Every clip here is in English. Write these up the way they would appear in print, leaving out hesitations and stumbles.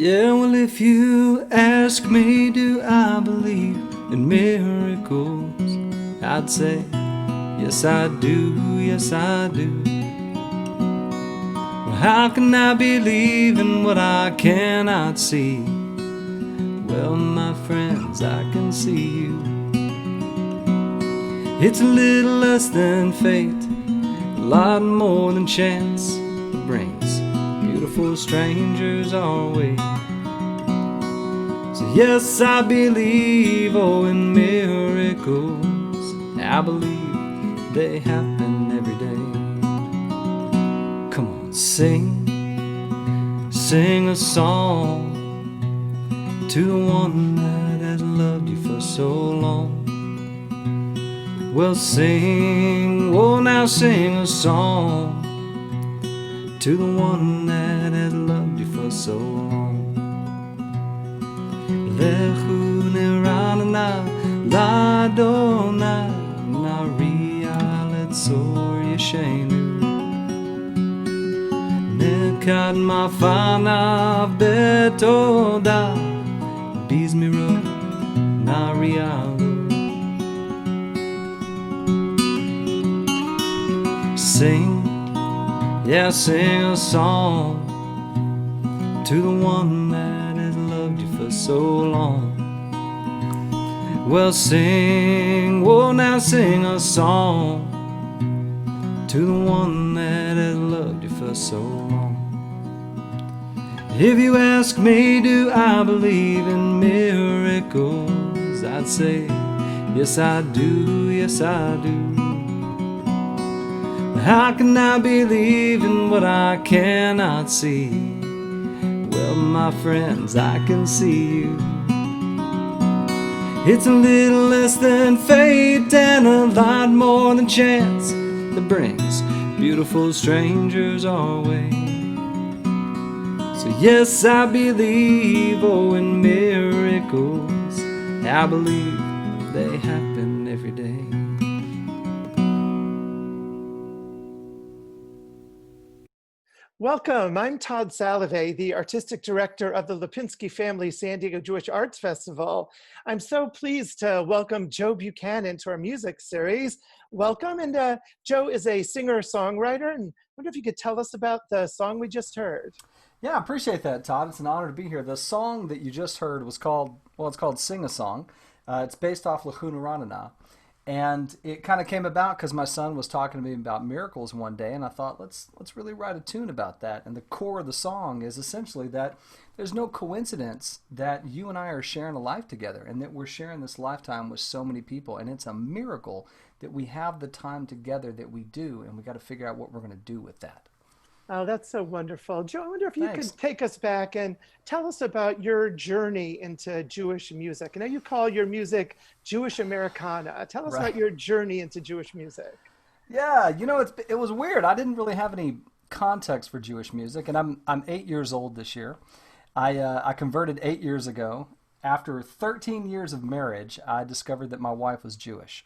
Yeah, well, if you ask me, do I believe in miracles? I'd say, yes, I do, yes, I do. Well, how can I believe in what I cannot see? Well, my friends, I can see you. It's a little less than fate, a lot more than chance that brings beautiful strangers our way. So yes, I believe, oh, in miracles. I believe they happen every day. Come on, sing a song to the one that has loved you for so long. Well, sing, oh, now sing a song to the one that has loved you for so long. Lechu neranana la dona na ria letzor yeshenu nekad mafana betoda bizmiro na ria. Sing, yeah, sing a song to the one that has loved you for so long. Well, sing, oh, now sing a song to the one that has loved you for so long. If you ask me, do I believe in miracles? I'd say, yes, I do, yes, I do. How can I believe in what I cannot see? Well, my friends, I can see you. It's a little less than fate and a lot more than chance that brings beautiful strangers our way. So yes, I believe, oh, in miracles. I believe they happen every day. Welcome. I'm Todd Salovey, the artistic director of the Lipinsky Family San Diego Jewish Arts Festival. I'm so pleased to welcome Joe Buchanan to our music series. Welcome. And Joe is a singer-songwriter, and I wonder if you could tell us about the song we just heard. Yeah, I appreciate that, Todd. It's an honor to be here. The song that you just heard was called, well, it's called Sing a Song. It's based off Lachuna Ranana. And it kind of came about because my son was talking to me about miracles one day, and I thought, let's really write a tune about that. And the core of the song is essentially that there's no coincidence that you and I are sharing a life together, and that we're sharing this lifetime with so many people. And it's a miracle that we have the time together that we do, and we got to figure out what we're going to do with that. Oh, that's so wonderful. Joe, I wonder if you Thanks. could take us back and tell us about your journey into Jewish music. I know you call your music Jewish Americana. Tell us about Right. your journey into Jewish music. Yeah, it was weird. I didn't really have any context for Jewish music, and I'm 8 years old this year. I converted 8 years ago. After 13 years of marriage, I discovered that my wife was Jewish.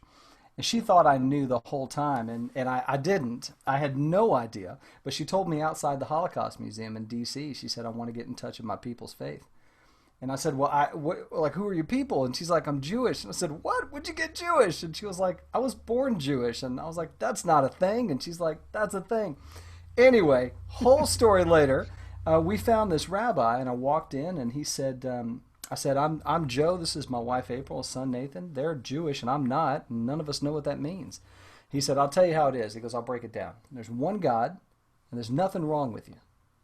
And she thought I knew the whole time, and I didn't. I had no idea. But she told me outside the Holocaust Museum in D.C., she said, I want to get in touch with my people's faith. And I said, well, like, who are your people? And she's like, I'm Jewish. And I said, what? When'd you get Jewish? And she was like, I was born Jewish. And I was like, that's not a thing. And she's like, that's a thing. Anyway, whole story later, we found this rabbi, and I walked in, and he said, I said, I'm Joe. This is my wife, April, his son, Nathan. They're Jewish, and I'm not. And none of us know what that means. He said, I'll tell you how it is. He goes, I'll break it down. There's one God, and there's nothing wrong with you.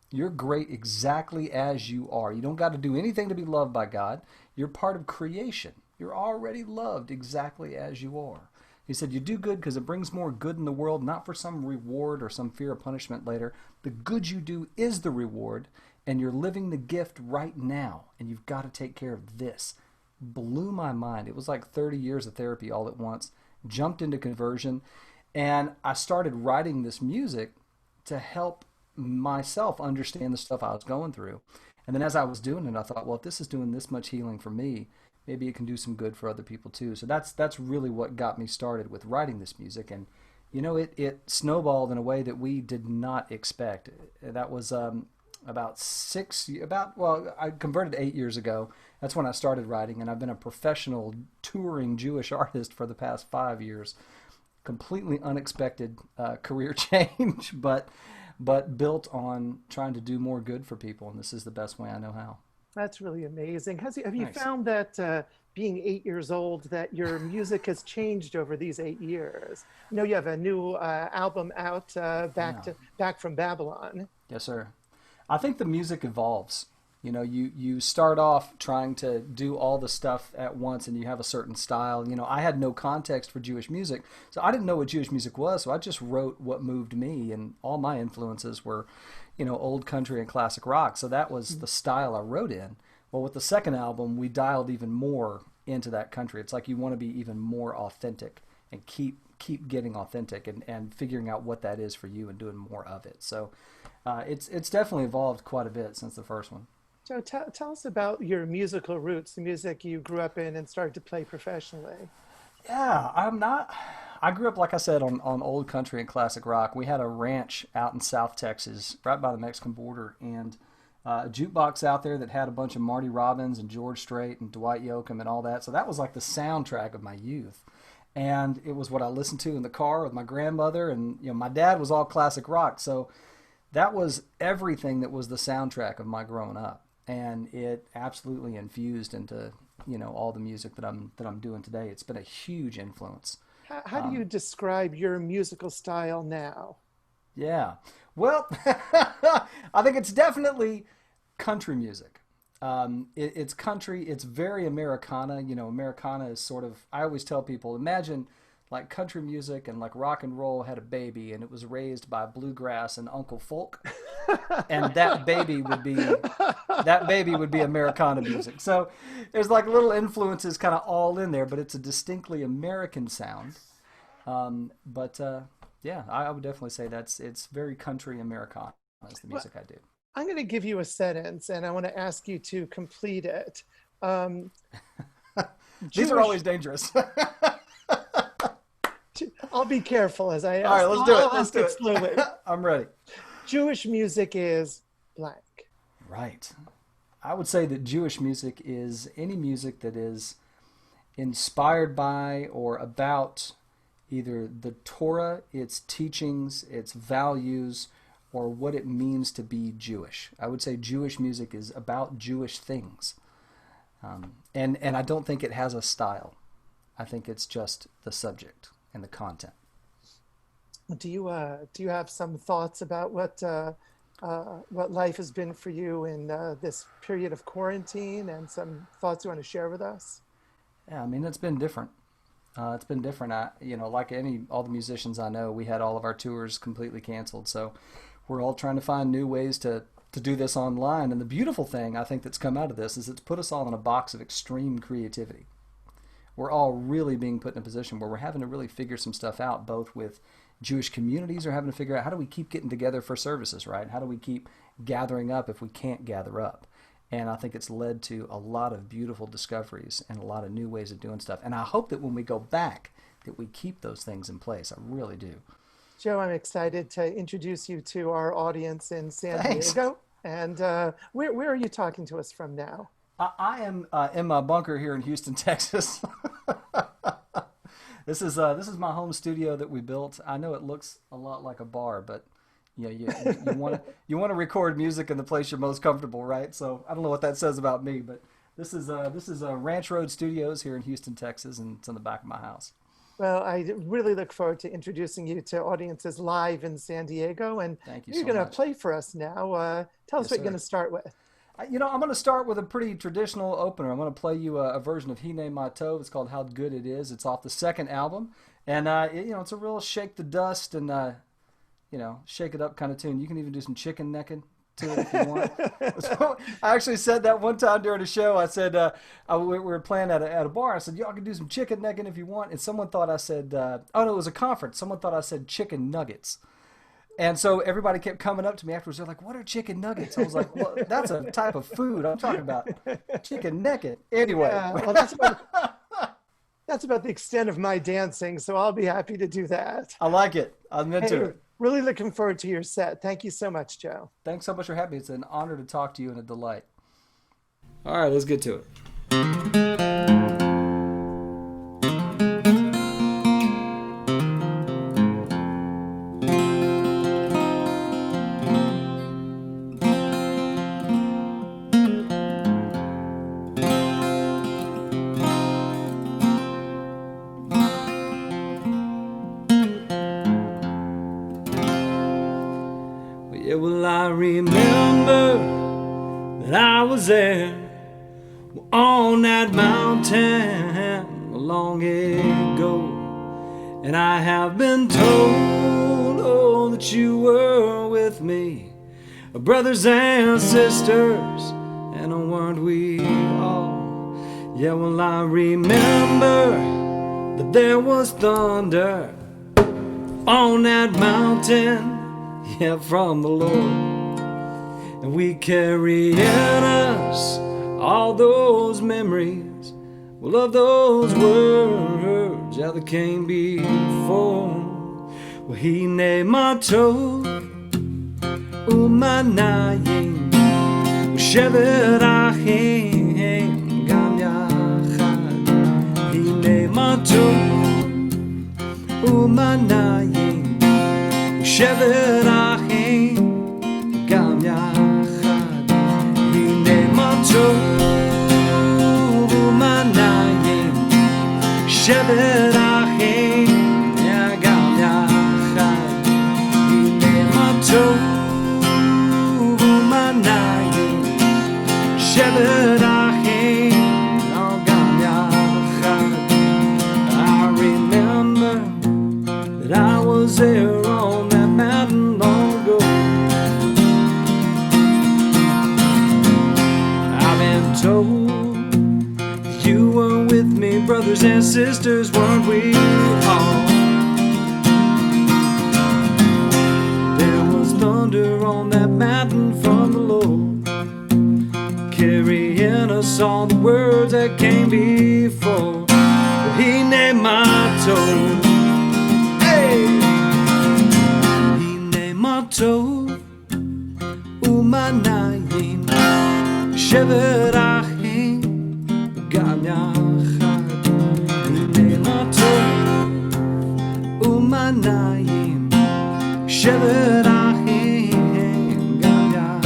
You're great exactly as you are. You don't got to do anything to be loved by God. You're part of creation. You're already loved exactly as you are. He said, you do good because it brings more good in the world, not for some reward or some fear of punishment later. The good you do is the reward, and you're living the gift right now, and you've got to take care of this. Blew my mind. It was like 30 years of therapy all at once. Jumped into conversion, and I started writing this music to help myself understand the stuff I was going through. And then as I was doing it, I thought, well, if this is doing this much healing for me, maybe it can do some good for other people too. So that's really what got me started with writing this music. And it snowballed in a way that we did not expect. That was I converted 8 years ago. That's when I started writing, and I've been a professional touring Jewish artist for the past 5 years. Completely unexpected career change, but built on trying to do more good for people, and this is the best way I know how. That's really amazing. Have you Thanks. found that being 8 years old, that your music has changed over these 8 years? I know you have a new album out, Yeah. Back from Babylon. Yes, sir. I think the music evolves. You start off trying to do all the stuff at once and you have a certain style. I had no context for Jewish music, so I didn't know what Jewish music was, so I just wrote what moved me, and all my influences were, old country and classic rock. So that was the style I wrote in. Well, with the second album, we dialed even more into that country. It's like you want to be even more authentic and keep getting authentic and figuring out what that is for you and doing more of it. So it's definitely evolved quite a bit since the first one. So tell us about your musical roots, the music you grew up in and started to play professionally. Yeah, I grew up, like I said, on old country and classic rock. We had a ranch out in South Texas, right by the Mexican border, and a jukebox out there that had a bunch of Marty Robbins and George Strait and Dwight Yoakam and all that. So that was like the soundtrack of my youth. And it was what I listened to in the car with my grandmother. And, my dad was all classic rock. So that was everything that was the soundtrack of my growing up. And it absolutely infused into, all the music that I'm doing today. It's been a huge influence. How do you describe your musical style now? Yeah. Well, I think it's definitely country music. It's country. It's very Americana. Americana is sort of, I always tell people, imagine like country music and like rock and roll had a baby and it was raised by bluegrass and Uncle Folk. And that baby would be Americana music. So there's like little influences kind of all in there, but it's a distinctly American sound. Yeah, I would definitely say it's very country Americana is the music I do. I'm going to give you a sentence and I want to ask you to complete it. These are always dangerous. I'll be careful as I ask. All right, let's do it. I'll ask it slowly. I'm ready. Jewish music is blank. Right. I would say that Jewish music is any music that is inspired by or about either the Torah, its teachings, its values, or what it means to be Jewish. I would say Jewish music is about Jewish things. And I don't think it has a style. I think it's just the subject and the content. Do you have some thoughts about what life has been for you in this period of quarantine, and some thoughts you want to share with us? Yeah, I mean, it's been different. It's been different. Like all the musicians I know, we had all of our tours completely canceled. So we're all trying to find new ways to do this online. And the beautiful thing I think that's come out of this is it's put us all in a box of extreme creativity. We're all really being put in a position where we're having to really figure some stuff out, both with Jewish communities are having to figure out how do we keep getting together for services, right? How do we keep gathering up if we can't gather up? And I think it's led to a lot of beautiful discoveries and a lot of new ways of doing stuff. And I hope that when we go back, that we keep those things in place. I really do. Joe, I'm excited to introduce you to our audience in San Thanks. Diego. And where are you talking to us from now? I am in my bunker here in Houston, Texas. This is my home studio that we built. I know it looks a lot like a bar, but you want to record music in the place you're most comfortable, right? So I don't know what that says about me, but this is Ranch Road Studios here in Houston, Texas, and it's in the back of my house. Well, I really look forward to introducing you to audiences live in San Diego. And Thank you you're so going to much. play for us now. Tell us Yes, what you're sir. going to start with. I'm going to start with a pretty traditional opener. I'm going to play you a version of He Named My Tov. It's called How Good It Is. It's off the second album. And, it's a real shake the dust and, shake it up kind of tune. You can even do some chicken necking to it if you want. So I actually said that one time during a show. I said, we were playing at a bar. I said, y'all can do some chicken necking if you want. And someone thought I said, oh, no, it was a conference. Someone thought I said chicken nuggets. And so everybody kept coming up to me afterwards. They're like, what are chicken nuggets? I was like, well, that's a type of food. I'm talking about chicken naked. Anyway. Yeah, well, that's about the extent of my dancing, so I'll be happy to do that. I like it. I'm into Hey, it. Really looking forward to your set. Thank you so much, Joe. Thanks so much for having me. It's an honor to talk to you and a delight. All right, let's get to it. Yeah, well, I remember that I was there on that mountain long ago, and I have been told, oh, that you were with me, brothers and sisters, and weren't we all? Yeah, well, I remember that there was thunder on that mountain, yeah, from the Lord. And we carry in us all those memories, well, of those words, yeah, that came before. Well, he named my toe, umanayim, shevet achim gam yachad. He named my toe, umanayim, shevet achim gam yachad. He named my toe, umanayim, shevet achim gam yachad. He named my toe, umanayim, shevet achim gam yachad. I remember that I was there on that mountain long ago. I've been told that you were with me, brothers and sisters, weren't we all? There was thunder on that mountain from the Lord, carrying us all the words that came before. But he named my toe, toe, umanayim, shevet achim gam yachad. He named my toe, umanayim, shevet achim gam yachad.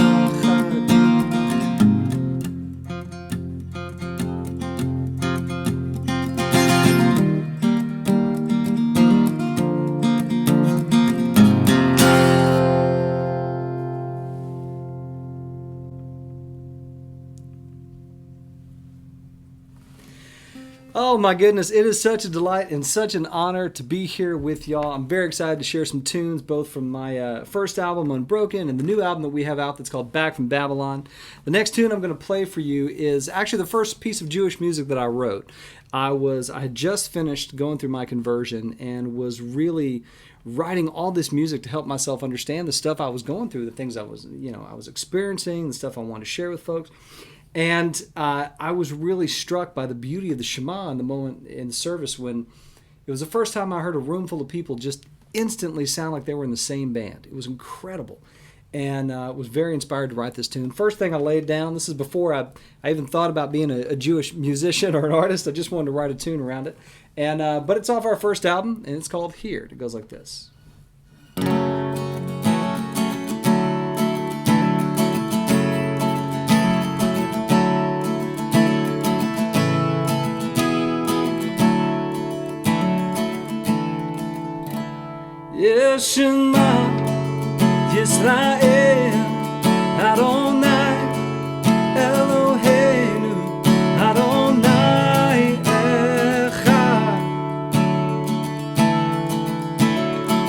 Oh my goodness, it is such a delight and such an honor to be here with y'all. I'm very excited to share some tunes both from my first album, Unbroken, and the new album that we have out that's called Back from Babylon. The next tune I'm going to play for you is actually the first piece of Jewish music that I wrote. I had just finished going through my conversion and was really writing all this music to help myself understand the stuff I was going through, the things I was experiencing, the stuff I wanted to share with folks. And I was really struck by the beauty of the Shema in the moment in the service when it was the first time I heard a room full of people just instantly sound like they were in the same band. It was incredible. And was very inspired to write this tune. First thing I laid down, this is before I even thought about being a Jewish musician or an artist. I just wanted to write a tune around it. And but it's off our first album, and it's called Here. It goes like this. Shema Yisrael Adonai Eloheinu Adonai Echad.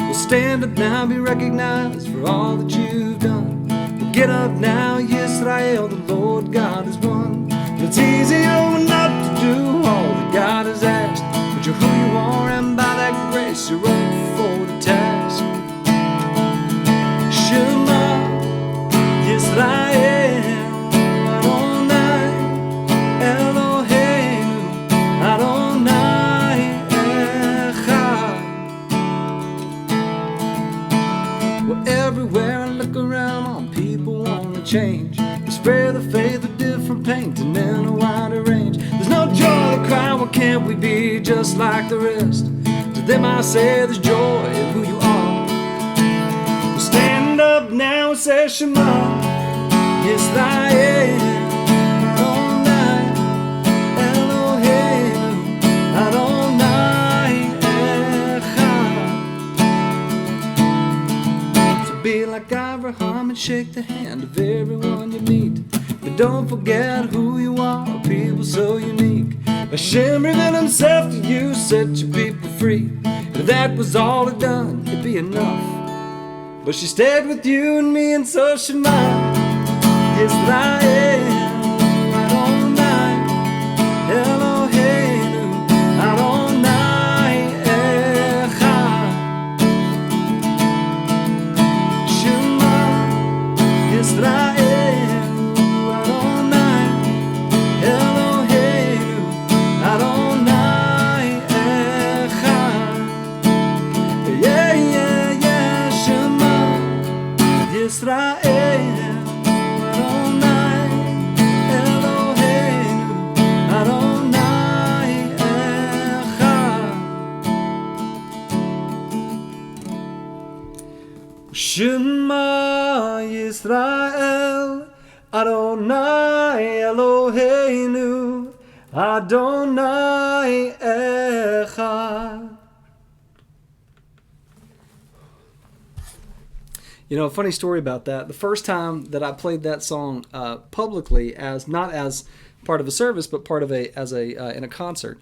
Well, stand up now, be recognized for all that you've done. Well, get up now, Yisrael, the Lord God is one. It's easier not to do all that God has asked, but you're who you are, and by that grace you're up for the task. Shema Yisrael Adonai Eloheinu Adonai Echad. Well, everywhere I look around, all people want to change. They spray the faith with different paint and in a wider range. There's no joy to cry, why can't we be just like the rest? To them I say there's joy in who you are. Well, stand up now and say Shema Yisrael Adonai Eloheinu Adonai Echad. So be like Abraham and shake the hand of everyone you meet. But don't forget who you are, people so unique. Hashem revealed himself to you, set your people free. If that was all it done, it'd be enough. But she stayed with you and me, and so Shema Yisrael Adonai Eloheinu Adonai Echad. Shema Yisrael Adonai Eloheinu Adonai Echad. Yeah, yeah, yeah. Shema Yisrael Adonai Eloheinu Adonai Echad. Shema Yisrael Adonai Eloheinu Adonai Echad. You know, a funny story about that. The first time that I played that song publicly, as not as part of a service, but part of in a concert,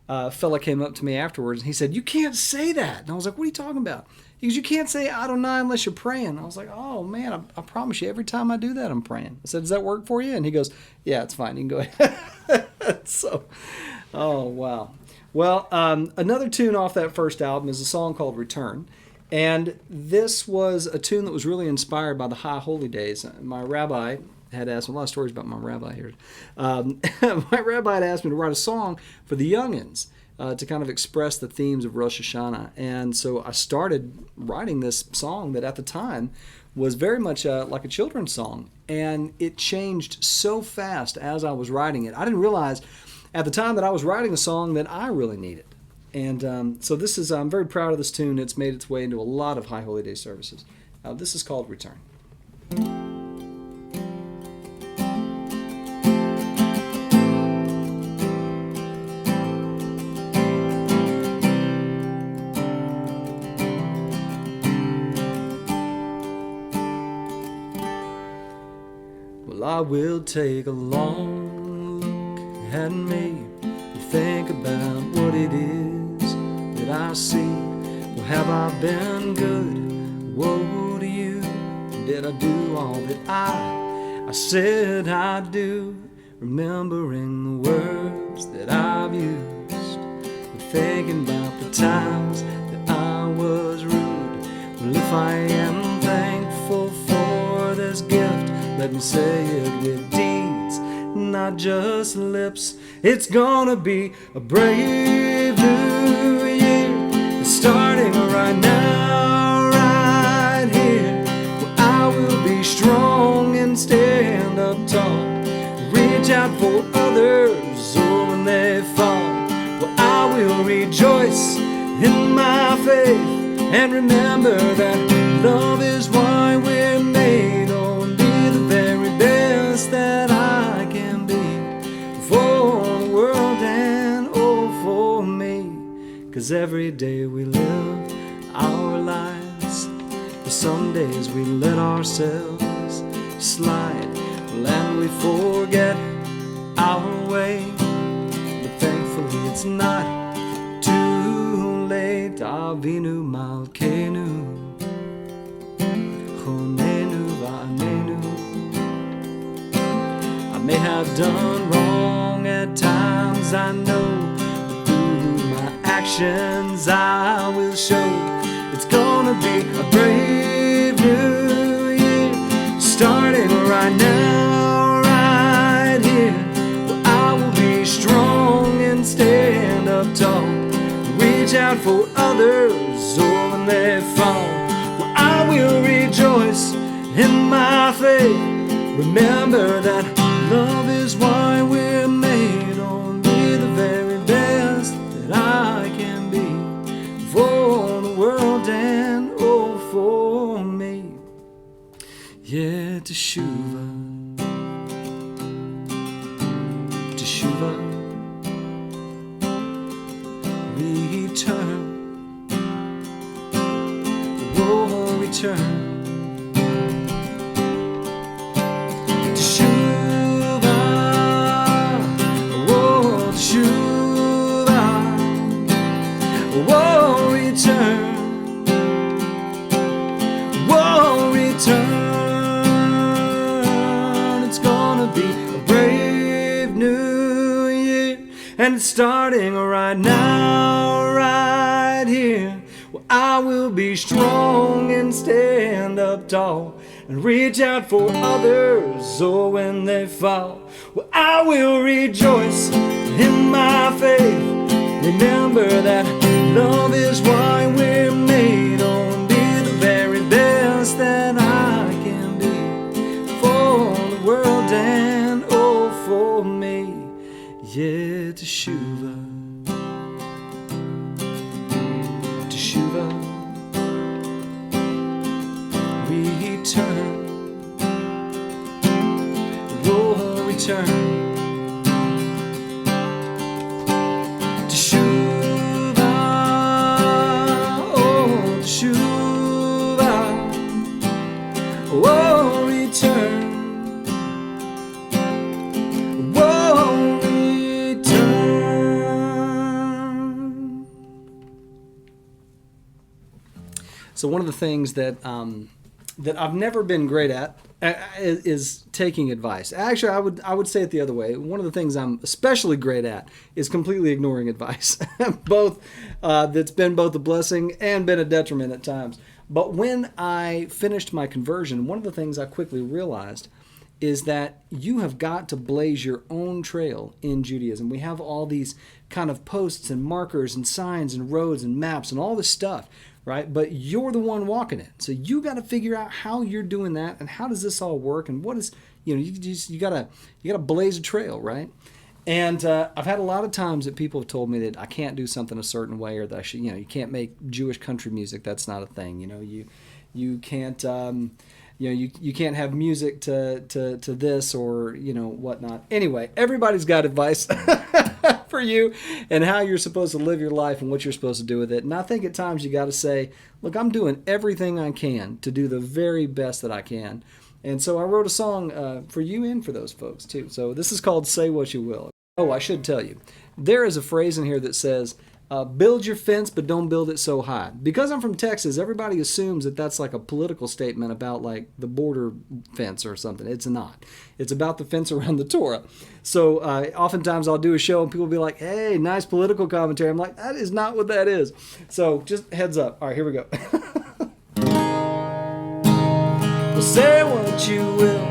a fella came up to me afterwards and he said, "You can't say that." And I was like, "What are you talking about?" He goes, "You can't say Adonai unless you're praying." I was like, "Oh man, I promise you, every time I do that, I'm praying." I said, "Does that work for you?" And he goes, "Yeah, it's fine. You can go ahead." So, oh wow. Well, another tune off that first album is a song called "Return." And this was a tune that was really inspired by the High Holy Days. My rabbi had asked me, a lot of stories about my rabbi here. My rabbi had asked me to write a song for the youngins to kind of express the themes of Rosh Hashanah. And so I started writing this song that at the time was very much like a children's song. And it changed so fast as I was writing it. I didn't realize at the time that I was writing a song that I really needed. And so this is, I'm very proud of this tune. It's made its way into a lot of High Holy Day services. This is called "Return." Well, I will take a long look at me and think about what it is that I see. Well, have I been good? Woe to you. Did I do all that I said I'd do? Remembering the words that I've used, and thinking about the times that I was rude. Well, if I am thankful for this gift, let me say it with deeds, not just lips. It's gonna be a brave new year. It's starting right now, right here. Well, I will be strong and stand up tall. Reach out for others, oh, when they fall. Well, I will rejoice in my faith and remember that love is why we're made. Oh, and be the very best that I can be for the world and oh, for me. 'Cause every day we live our lives, but some days we let ourselves slide, and we forget our way. But thankfully it's not too late. Avinu Malkeinu Chonenu Va'anenu. I may have done wrong at times, I know, but through my actions I will show it's gonna be a brave new year, starting right now, right here. Well, I will be strong and stand up tall, reach out for others, oh, when they fall. Well, I will reach in my faith. Remember that love is why we're made. Oh, be the very best that I can be for the world and oh, for me. Yeah, teshuva, teshuva, return, oh, return. Teshuva, oh, teshuva, oh, return, oh, return. And it's starting right now, right here. Well, I will be strong and stand up tall and reach out for others, oh, when they fall. Well, I will rejoice in my faith. Remember that love is why we're made. Oh, be the very best that I can be for the world and oh, for me. Yeah, teshuva, teshuva, return, oh, return, teshuva, oh, teshuva, oh, return. So one of the things that that I've never been great at is taking advice. Actually, I would say it the other way. One of the things I'm especially great at is completely ignoring advice. Both that's been both a blessing and been a detriment at times. But when I finished my conversion, one of the things I quickly realized is that you have got to blaze your own trail in Judaism. We have all these kind of posts and markers and signs and roads and maps and all this stuff, right? But you're the one walking it. So you got to figure out how you're doing that and how does this all work and what is, you got to blaze a trail, right? And I've had a lot of times that people have told me that I can't do something a certain way, or that I should, you can't make Jewish country music. That's not a thing. You can't, you can't have music to this or, whatnot. Anyway, everybody's got advice for you and how you're supposed to live your life and what you're supposed to do with it. And I think at times you got to say, look, I'm doing everything I can to do the very best that I can. And so I wrote a song for you and for those folks too. So this is called Say What You Will. Oh, I should tell you, there is a phrase in here that says, build your fence, but don't build it so high. Because I'm from Texas, everybody assumes that that's like a political statement about like the border fence or something. It's not. It's about the fence around the Torah. So oftentimes I'll do a show and people will be like, hey, nice political commentary. I'm like, that is not what that is. So just heads up. All right, here we go. Well, say what you will.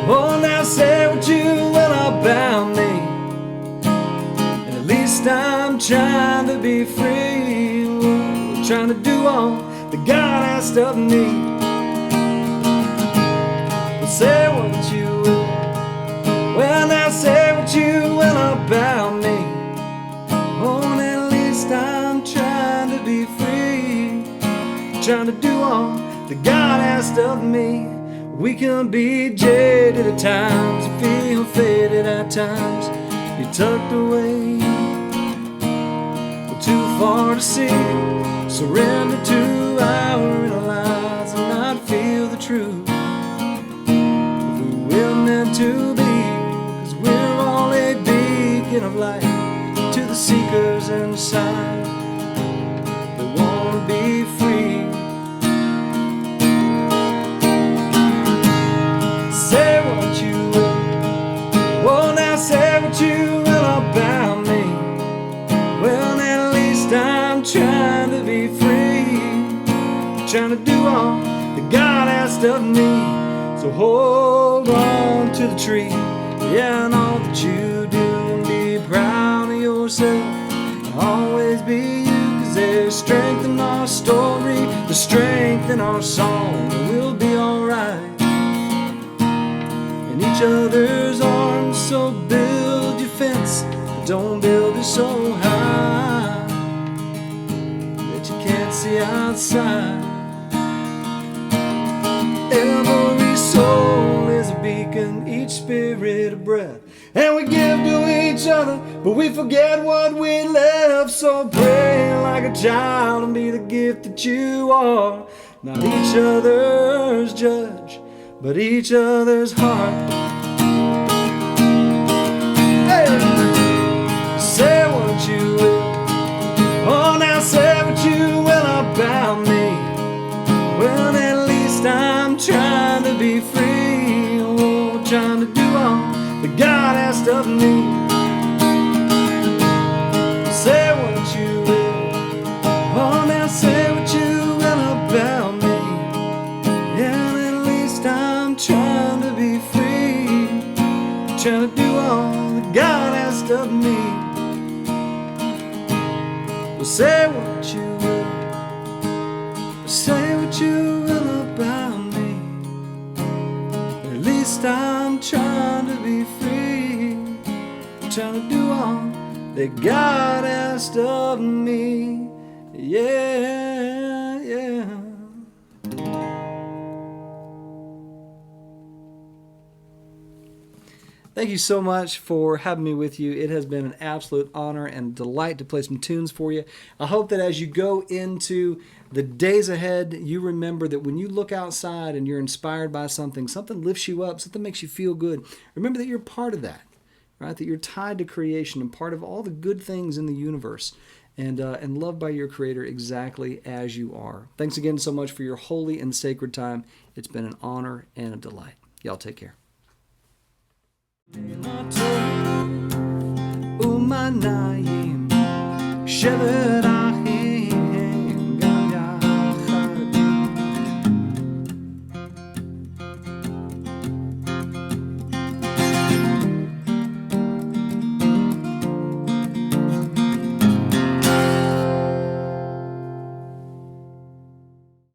Oh, now say what you will about me. At least I'm trying to be free, trying to do all that God asked of me. Well, say what you will. Well, now say what you will about me. Oh, at least I'm trying to be free, trying to do all that God asked of me. We can be jaded at times, feel faded at times. You're tucked away, too far to see. Surrender to our inner lies and not feel the truth of who we're meant to be. 'Cause we're all a beacon of light to the seekers inside that want to be free. Say what you will. Oh, now say what you will about me. Well, at least I'm trying to be free, trying to do all that God asked of me. So hold on to the tree, yeah, and all that you do, and be proud of yourself. Always be you, 'cause there's strength in our story, there's strength in our song. We'll be alright. each other's arms. So build your fence, but don't build it so high that you can't see outside. Every soul is a beacon, each spirit a breath, and we give to each other, but we forget what we left. So pray like a child and be the gift that you are. Not each other's judge, but each other's heart. Hey! Say what you will, oh now say what you will about me. Well, at least I'm trying to be free, oh, trying to do all that God asked of me. Say what you will, oh now say what you will about me. Yeah, at least I'm trying to be free, trying to do all that God asked of me. Well, say what you will, say what you will about me. At least I'm trying to be free, trying to do all that God asked of me. Yeah, yeah. Thank you so much for having me with you. It has been an absolute honor and delight to play some tunes for you. I hope that as you go into the days ahead, you remember that when you look outside and you're inspired by something, something lifts you up, something makes you feel good. Remember that you're part of that, right? That you're tied to creation and part of all the good things in the universe, and loved by your Creator exactly as you are. Thanks again so much for your holy and sacred time. It's been an honor and a delight. Y'all take care. ومنايم شبر